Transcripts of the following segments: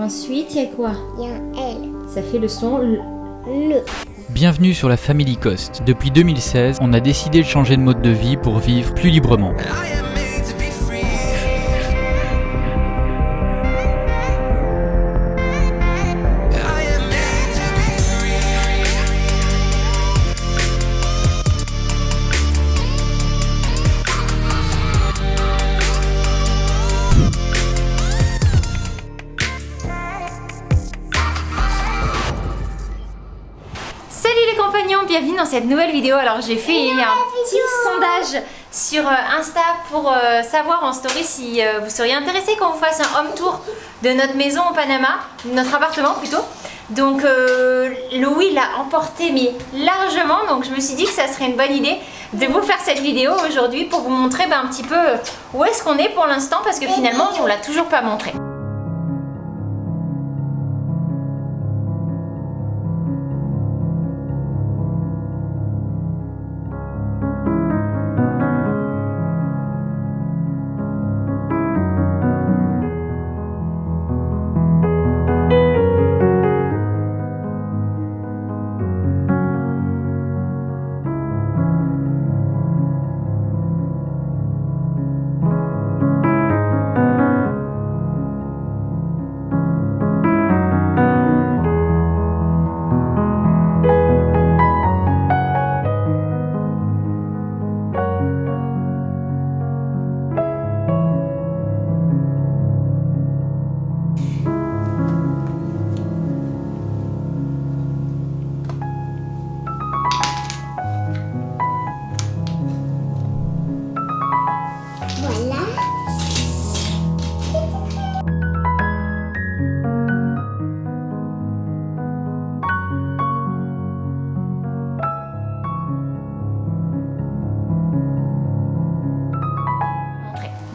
ensuite, il y a quoi? Il y a un L. Ça fait le son Le. Bienvenue sur la Family Cost. Depuis 2016, on a décidé de changer de mode de vie pour vivre plus librement. Bienvenue dans cette nouvelle vidéo. Alors j'ai fait un petit sondage sur Insta pour savoir en story si vous seriez intéressé qu'on vous fasse un home tour de notre maison au Panama, notre appartement plutôt. Donc Louis l'a emporté mais largement, donc je me suis dit que ça serait une bonne idée de vous faire cette vidéo aujourd'hui pour vous montrer un petit peu où est-ce qu'on est pour l'instant, parce que finalement on l'a toujours pas montré.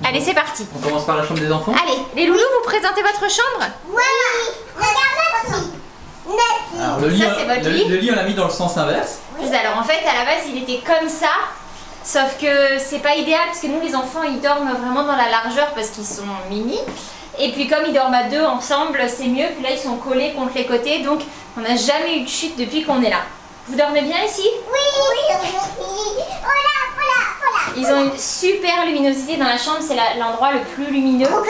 Allez, c'est parti. On commence par la chambre des enfants. Allez, les loulous, vous présentez votre chambre? Oui. Regarde notre lit. Alors, le lit, Ça, c'est votre lit. le lit, on l'a mis dans le sens inverse. Alors en fait, à la base, il était comme ça. Sauf que c'est pas idéal parce que nous, les enfants, ils dorment vraiment dans la largeur parce qu'ils sont mini. Et puis comme ils dorment à deux ensemble, c'est mieux. Puis là, ils sont collés contre les côtés. Donc, on n'a jamais eu de chute depuis qu'on est là. Vous dormez bien ici? Oui. Ils ont une super luminosité dans la chambre. C'est l'endroit le plus lumineux. Regarde.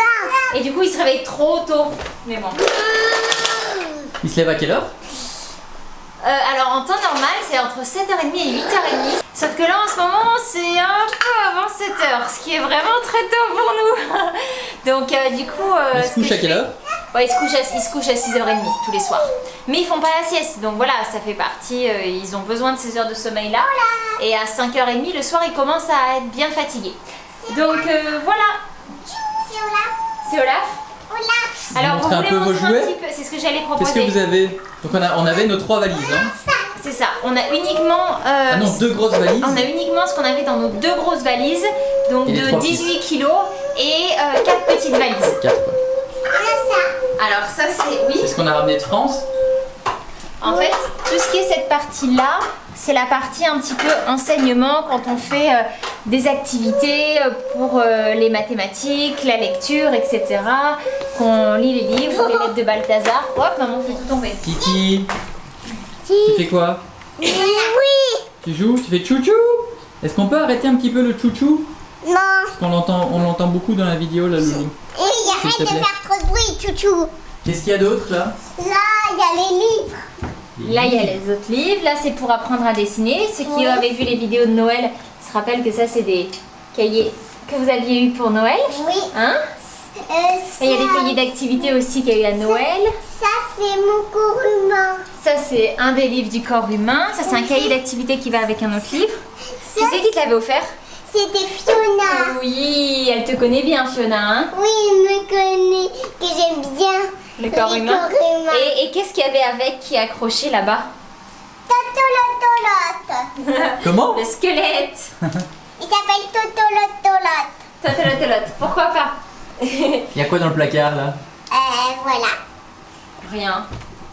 Et du coup, ils se réveillent trop tôt. Mais bon. Il se lève à quelle heure? Alors en temps normal, c'est entre 7h30 et 8h30. Sauf que là, en ce moment, c'est un peu avant 7h. Ce qui est vraiment très tôt pour nous. Donc du coup... Il se couche à quelle heure? Ouais, ils se couchent à 6h30 tous les soirs. Mais ils font pas la sieste, donc voilà, ça fait partie, ils ont besoin de ces heures de sommeil là. Et à 5h30 le soir, ils commencent à être bien fatigués. Donc voilà. C'est Olaf. Alors vous voulez montrer un petit peu, c'est ce que j'allais proposer. Qu'est-ce que vous avez? Donc on avait nos 3 valises. Hein. C'est ça, on a uniquement... ah non, 2 grosses valises. On a uniquement ce qu'on avait dans nos 2 grosses valises, donc et de 18 kilos et 4 petites valises. 4 quoi. Alors ça c'est... Oui. C'est ce qu'on a ramené de France. En fait, tout ce qui est cette partie-là, c'est la partie un petit peu enseignement quand on fait des activités pour les mathématiques, la lecture, etc. Qu'on lit les livres, les lettres de Balthazar. Hop, maman fait tout tomber. Kiki, tu fais quoi? Oui. Tu joues? Tu fais chouchou? Est-ce qu'on peut arrêter un petit peu le chouchou? Non. Parce qu'on l'entend beaucoup dans la vidéo là, Loulou. Et arrête de faire trop de bruit, chouchou. Qu'est-ce qu'il y a d'autre là? Là, il y a les livres. Là, il y a les autres livres. Là, c'est pour apprendre à dessiner. Ceux qui avaient vu les vidéos de Noël se rappellent que ça, c'est des cahiers que vous aviez eu pour Noël. Oui. Hein? Et il y a des cahiers d'activité aussi qu'il y a eu à Noël. Ça, c'est mon corps humain. Ça, c'est un des livres du corps humain. Ça, c'est un cahier d'activité qui va avec un autre livre. Qui c'est qui te l'avait offert? C'était Fiona. Oui, elle te connaît bien, Fiona. Hein? Oui, elle me connaît, que j'aime bien. Le corps humain. corps humain. Et qu'est-ce qu'il y avait avec qui est accroché là-bas? Totolotolote. Comment? Le squelette. Il s'appelle Totolotolote. Totolotolote. Pourquoi pas? Il y a quoi dans le placard là? Voilà. Rien.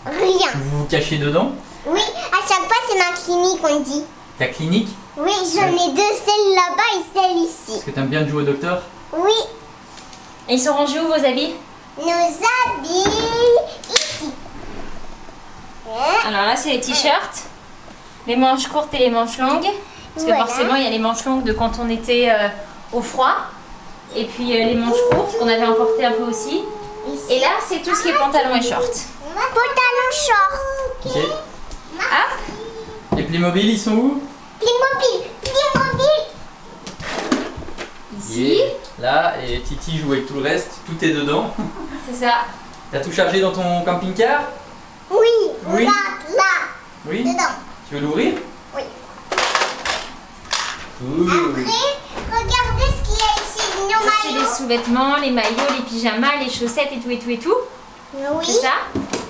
Rien. Vous vous cachez dedans? Oui, à chaque fois, c'est ma clinique, on dit. Ta clinique? Oui, j'en ai 2, celle là-bas et celle ici. Est-ce que t'aimes bien jouer au docteur? Oui. Et ils sont rangés où vos habits? Nos habits Alors là, c'est les t-shirts, les manches courtes et les manches longues. Parce que Voilà. forcément, il y a les manches longues de quand on était au froid. Et puis les manches courtes qu'on avait emportées un peu aussi. Et là, c'est tout ce qui est pantalon et short. Pantalon short. Ok. Hop, Les Playmobil, ils sont où? Playmobil. ici, Yeah. Là, et Titi joue avec tout le reste, tout est dedans. c'est ça. T'as tout chargé dans ton camping-car? Oui. Oui. Là. Oui. Dedans. Tu veux l'ouvrir? Oui. Ouh. Après, regardez ce qu'il y a ici. Nos Ça, c'est les maillots. sous-vêtements, les maillots, les pyjamas, les chaussettes et tout et tout et tout. Oui. C'est ça.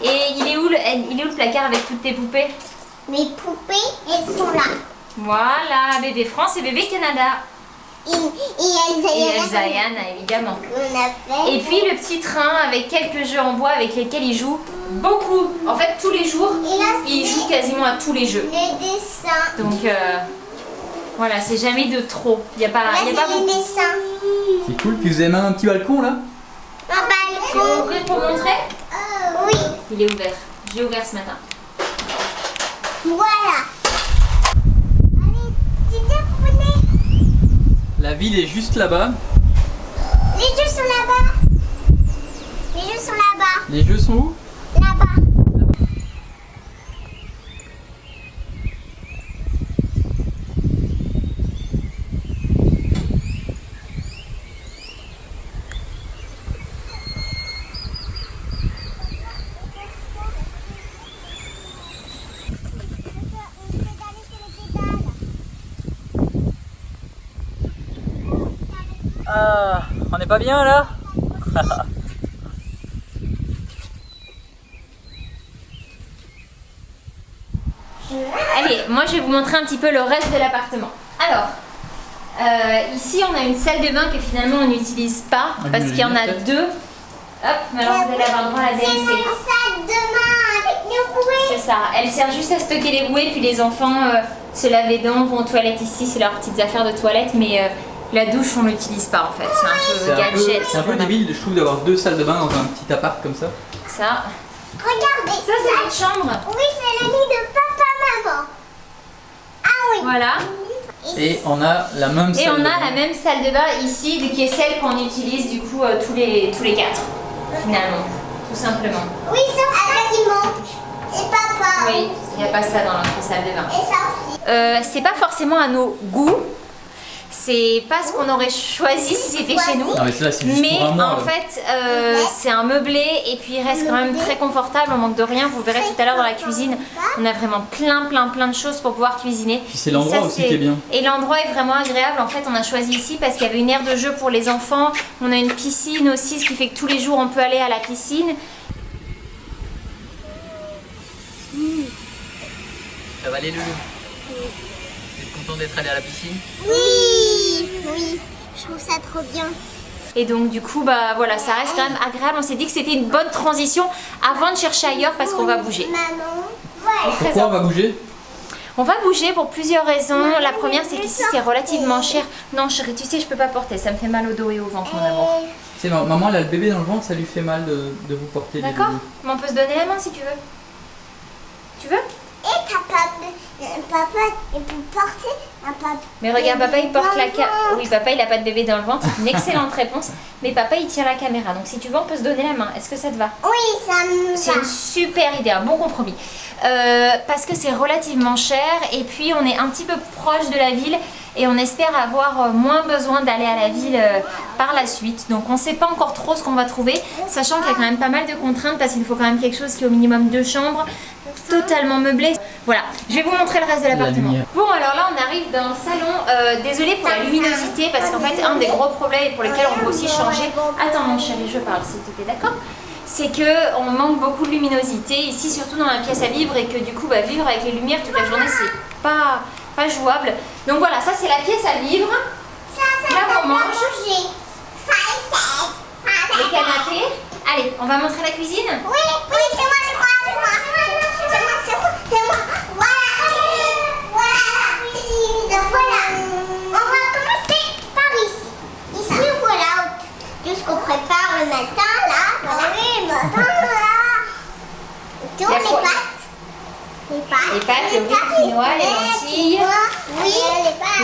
Et il est où le placard avec toutes tes poupées? Mes poupées, elles sont là. Voilà, bébé France et bébé Canada. Et Elsa Et Yana, Elsa et Anna, évidemment. on a fait. Et puis le petit train avec quelques jeux en bois avec lesquels il joue beaucoup. En fait, tous les jours, Et là, il c'est joue quasiment à tous les jeux. le dessin. Donc voilà, c'est jamais de trop. Il n'y a pas, Là, y a pas c'est le beaucoup. dessin. C'est cool, puis vous avez même un petit balcon là? Un Tu veux balcon. ouvrir pour montrer? Oui. Il est ouvert. Je l'ai ouvert ce matin. Voilà. Allez, tu viens prenez. La ville est juste là-bas. Les jeux sont là-bas. Les jeux sont là-bas. Les jeux sont où? Là-bas. Ah, on n'est pas bien là? Allez, moi je vais vous montrer un petit peu le reste de l'appartement. Alors, ici on a une salle de bain que finalement on n'utilise pas On parce qu'il y en a peut-être. deux. Hop, mais alors vous allez avoir le droit à la C'est DMC. mon sac de bain avec nos bouées. C'est ça, elle sert juste à stocker les bouées, puis les enfants se lavent les dents, vont aux toilettes ici, c'est leurs petites affaires de toilette, mais la douche on l'utilise pas en fait, c'est un peu gadget. C'est un peu débile, je trouve, d'avoir deux salles de bain dans un petit appart comme ça. Ça, Regardez. ça c'est notre chambre. Oui, c'est la lit de papa-maman. Ah oui. Voilà. Et on a la même salle Et on de a bain. la même salle de bain ici, qui est celle qu'on utilise du coup tous les quatre, finalement, tout simplement. Oui, sauf ça qui manque. Et papa. Oui, il n'y a pas ça dans notre salle de bain. Et ça aussi. C'est pas forcément à nos goûts, c'est pas ce qu'on aurait choisi si c'était chez nous. Non mais ça c'est juste Mais pour un mois. en fait, c'est un meublé et puis il reste quand même très confortable, on manque de rien. Vous verrez tout à l'heure dans la cuisine, on a vraiment plein de choses pour pouvoir cuisiner. Puis c'est l'endroit Et ça, aussi qui est bien. Et l'endroit est vraiment agréable. En fait, on a choisi ici parce qu'il y avait une aire de jeu pour les enfants. On a une piscine aussi, ce qui fait que tous les jours on peut aller à la piscine. Ça va aller Loulou? Vous êtes content d'être allé à la piscine? Oui. Oui. Je trouve ça trop bien. Et donc du coup, bah voilà, ça reste quand même agréable. On s'est dit que c'était une bonne transition avant de chercher ailleurs parce qu'on va bouger. Maman. Voilà. Pourquoi on va bouger? On va bouger pour plusieurs raisons. La première, c'est qu'ici c'est relativement cher. Non chérie, tu sais, je peux pas porter, ça me fait mal au dos et au ventre, mon amour. Tu sais, maman elle a le bébé dans le ventre, ça lui fait mal de vous porter les D'accord? bébés. Mais on peut se donner la main si tu veux. Tu veux? Et papa, il peut porter un papa. Mais regarde, papa il porte la Maman. Oui, papa il a pas de bébé dans le ventre, c'est une excellente réponse. Mais papa il tient la caméra, donc si tu veux, on peut se donner la main. Est-ce que ça te va? Oui, ça me C'est va. une super idée, un bon compromis. Parce que c'est relativement cher et puis on est un petit peu proche de la ville et on espère avoir moins besoin d'aller à la ville par la suite. Donc on ne sait pas encore trop ce qu'on va trouver, sachant qu'il y a quand même pas mal de contraintes parce qu'il faut quand même quelque chose qui est au minimum 2 chambres, totalement meublé. Voilà, je vais vous montrer le reste de l'appartement. lumière. Bon, alors là on arrive dans le salon. Désolée pour la luminosité parce qu'en fait un des gros problèmes pour lesquels on peut aussi changer. Attends mon chéri, je parle s'il te plaît, d'accord? C'est que on manque beaucoup de luminosité ici, surtout dans la pièce à vivre, et que du coup vivre avec les lumières toute la journée c'est pas jouable. Donc voilà, ça c'est la pièce à vivre, Ça Là, va on pas mange. bouger. les canapés. Allez, on va montrer la cuisine. Oui, c'est moi. Voilà. On va commencer par ici. Ici, voilà. Tout ce qu'on prépare le matin, là. Oui, le matin, là. Tous La les fois- pâtes. quinoa, les lentilles, Oui.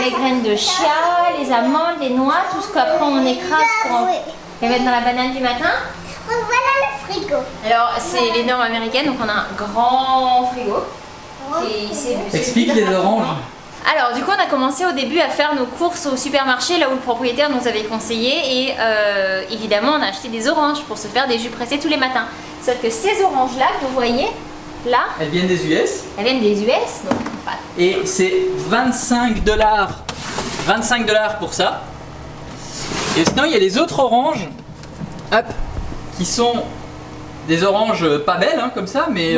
les graines de chia, les amandes, les noix, tout ce qu'après on écrase pour les mettre dans la banane du matin. Voilà le frigo. Alors c'est les normes américaines, donc on a un grand frigo. Et c'est Explique les oranges. Alors du coup on a commencé au début à faire nos courses au supermarché là où le propriétaire nous avait conseillé et évidemment on a acheté des oranges pour se faire des jus pressés tous les matins. Sauf que ces oranges là que vous voyez là, Elles viennent des US. elles viennent des US, donc pas. Et c'est 25 $. 25 $ pour ça. Et sinon il y a les autres oranges. Hop. Qui sont des oranges pas belles hein, comme ça mais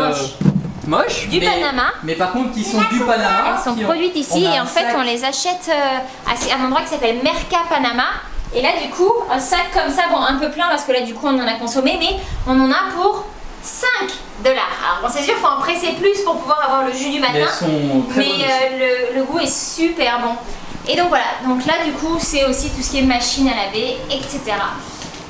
moches. Du Panama. Mais par contre qui sont du Panama. Elles sont produites ici et en fait on les achète à un endroit qui s'appelle Merca Panama. Et là du coup un sac comme ça, bon un peu plein parce que là du coup on en a consommé, mais on en a pour 5 $. Alors bon c'est sûr il faut en presser plus pour pouvoir avoir le jus du matin. Mais elles sont très bonnes aussi. Le goût est super bon. Et donc voilà, donc là du coup c'est aussi tout ce qui est machine à laver, etc.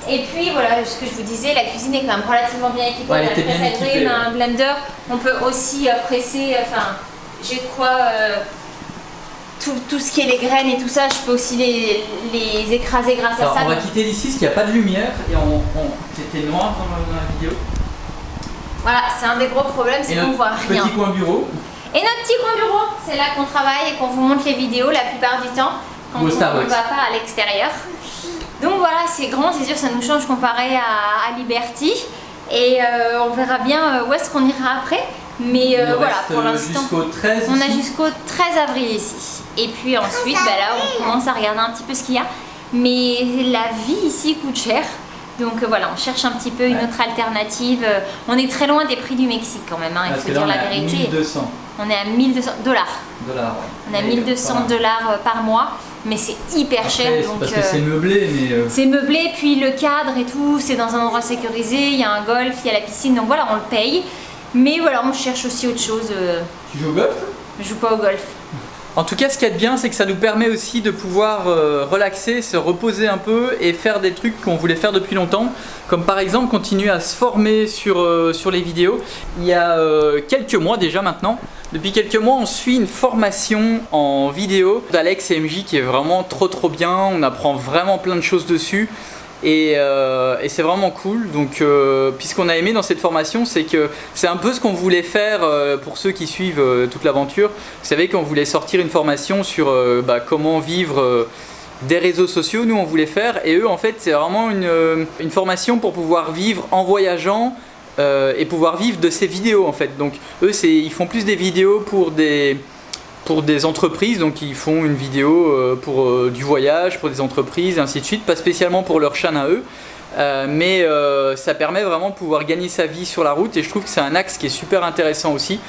Et puis voilà, ce que je vous disais, la cuisine est quand même relativement bien équipée. Ouais, on a elle était bien presse à grille, équipée, on a un blender, on peut aussi presser, enfin j'ai de quoi, tout ce qui est les graines et tout ça, je peux aussi les écraser grâce Alors, à ça. on va quitter d'ici parce qu'il n'y a pas de lumière et c'était noir dans la vidéo. Voilà, c'est un des gros problèmes, c'est Et qu'on notre voit rien. petit coin bureau. Et notre petit coin bureau, c'est là qu'on travaille et qu'on vous montre les vidéos la plupart du temps quand Ou au on ne Starbucks. va pas à l'extérieur. Donc voilà, c'est grand, c'est sûr, ça nous change comparé à Liberty. Et on verra bien où est-ce qu'on ira après. Mais Il nous voilà, reste pour l'instant, jusqu'au 13 on a ici. jusqu'au 13 avril ici. Et puis ensuite, bah là, on commence à regarder un petit peu ce qu'il y a. Mais la vie ici coûte cher. Donc voilà, on cherche un petit peu une autre alternative. On est très loin des prix du Mexique quand même, hein, il Parce faut que là, dire on la est à vérité. 1200 On est à 1200 $. $. On a 1200 $ par mois, mais c'est hyper cher. Après, Donc, parce que c'est meublé, mais. c'est meublé, puis le cadre et tout, c'est dans un endroit sécurisé, il y a un golf, il y a la piscine, donc voilà, on le paye. Mais voilà, on cherche aussi autre chose. Tu joues au golf? Je joue pas au golf. En tout cas, ce qu'il y a de bien, c'est que ça nous permet aussi de pouvoir relaxer, se reposer un peu et faire des trucs qu'on voulait faire depuis longtemps. Comme par exemple, continuer à se former sur les vidéos. Il y a quelques mois déjà maintenant, depuis quelques mois, on suit une formation en vidéo d'Alex et MJ qui est vraiment trop bien. On apprend vraiment plein de choses dessus. Et c'est vraiment cool. Donc puisqu'on a aimé dans cette formation, c'est que c'est un peu ce qu'on voulait faire pour ceux qui suivent toute l'aventure. Vous savez qu'on voulait sortir une formation sur comment vivre des réseaux sociaux, nous on voulait faire, et eux en fait c'est vraiment une formation pour pouvoir vivre en voyageant et pouvoir vivre de ces vidéos en fait. Donc eux ils font plus des vidéos pour des entreprises, donc ils font une vidéo pour du voyage, pour des entreprises et ainsi de suite, pas spécialement pour leur chaîne à eux, mais ça permet vraiment de pouvoir gagner sa vie sur la route et je trouve que c'est un axe qui est super intéressant aussi.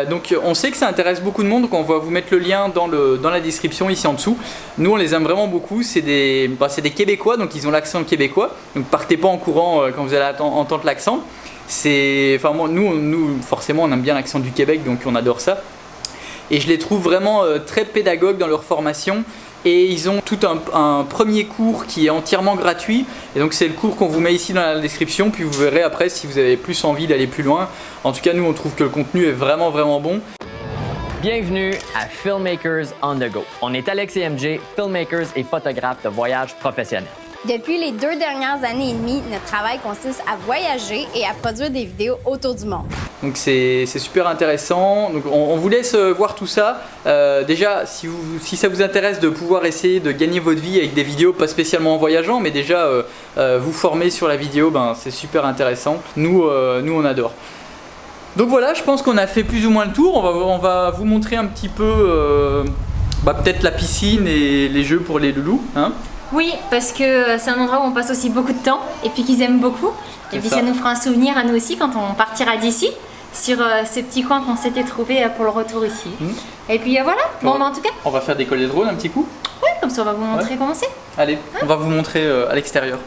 Donc on sait que ça intéresse beaucoup de monde, donc on va vous mettre le lien dans la description ici en dessous. Nous on les aime vraiment beaucoup, c'est des Québécois, donc ils ont l'accent québécois, donc partez pas en courant quand vous allez entendre l'accent. Nous forcément on aime bien l'accent du Québec, donc on adore ça. Et je les trouve vraiment très pédagogues dans leur formation. Et ils ont tout un premier cours qui est entièrement gratuit. Et donc c'est le cours qu'on vous met ici dans la description. Puis vous verrez après si vous avez plus envie d'aller plus loin. En tout cas, nous on trouve que le contenu est vraiment bon. Bienvenue à Filmmakers on the Go. On est Alex et MJ, filmmakers et photographes de voyage professionnels. Depuis les 2 dernières années et demie, notre travail consiste à voyager et à produire des vidéos autour du monde. Donc c'est super intéressant. Donc on vous laisse voir tout ça. Déjà, si ça vous intéresse de pouvoir essayer de gagner votre vie avec des vidéos, pas spécialement en voyageant, mais déjà vous former sur la vidéo, c'est super intéressant. Nous on adore. Donc voilà, je pense qu'on a fait plus ou moins le tour. On va vous montrer un petit peu peut-être la piscine et les jeux pour les loulous. Hein. Oui, parce que c'est un endroit où on passe aussi beaucoup de temps et puis qu'ils aiment beaucoup. Et puis ça nous fera un souvenir à nous aussi quand on partira d'ici, sur ce petit coin qu'on s'était trouvé pour le retour ici. Et puis voilà, en tout cas. On va faire décoller le drone un petit coup. Oui, comme ça on va vous montrer comment c'est. Allez, on va vous montrer à l'extérieur.